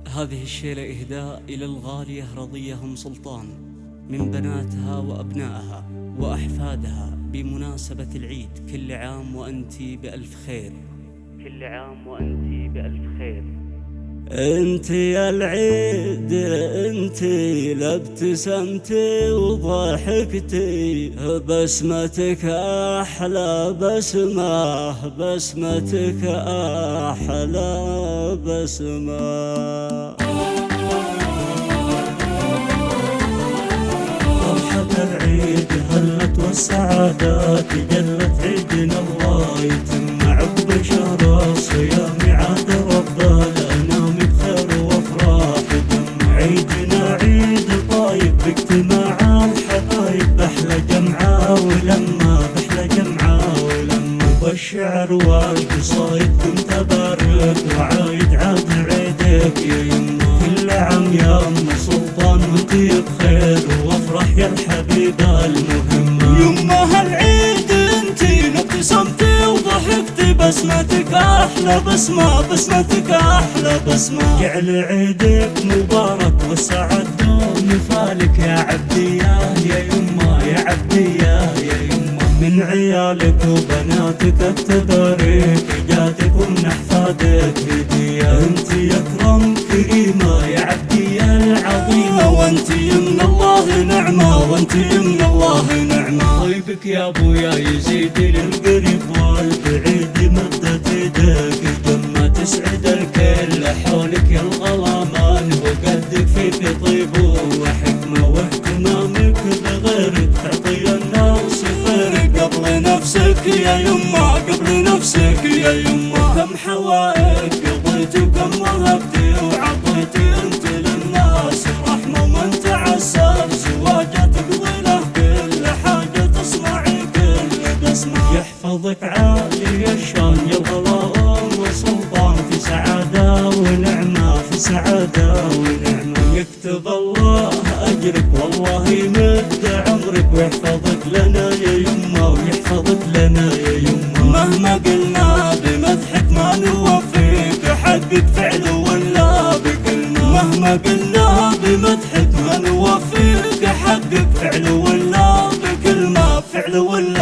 هذه الشيلة إهداء إلى الغالية رضية أم سلطان من بناتها وأبنائها وأحفادها بمناسبة العيد. كل عام وأنتي بألف خير، كل عام وأنتي بألف خير. انتي يا العيد انتي لابتسمتي وضحكتي، بسمتك احلى بسمة، بسمتك احلى بسمة. فرحة العيد هلت والسعادات جلت، عيدنا الله يتم عقب شهر الصيام، عاد رب الانام بخير وافراح دم. عيدنا عيد طايب باجتماع الحبايب، بحلى جمعة ولما، بحلى جمعة ولما. والشعر والقصايد كنت ابارك وعايد، عاد عيدك يا يما. كل عام يا ام سلطان وانتي بخير وافرح يا الحبيبة المهمة. يما هالعيد انتي ابتسمتي وضحكتي، بسمتك احلى بسمة، بسمتك احلى بسمة. جعل عيدك مبارك والسعد دوم فالك يا عبدي يا يما، يا عبدي يا يما. من عيالك وبناتك التباريك جاتك ومن احفادك هدية. انتي اكرم كريمة يا عبدي العظيمة، وانتي من الله نعمة، وانتي من الله نعمة. طيبك يا ابويا يزيد للقريب والبعيد، مدت يدك جمة تسعد الكل حولك يا الغلامان. وقدك في طيب وحكمة واهتمامك بغيرك، تعطي الناس خيرك قبل نفسك يا يما، قبل نفسك يا يما. كم حوائج قضيتي وكم وهبتي وعطيتي انت للناس رحمة، ومن تعسر زواجة تقضي له كل حاجة، تصنعي كل بسمة. يحفظك عالي الشان يا الغلا وسلطان، في سعادة ونعمة، في سعادة ونعمة. يكتب الله أجرك والله يمد عمرك، ويحفظك لنا يا يما، ويحفظك لنا يا يما. مهما قلنا بمدحك ما نوفيك حقك فعل ولا بكلمة، مهما قلنا بمدحك ما نوفيك حقك فعل ولا بكلمة، فعل ولا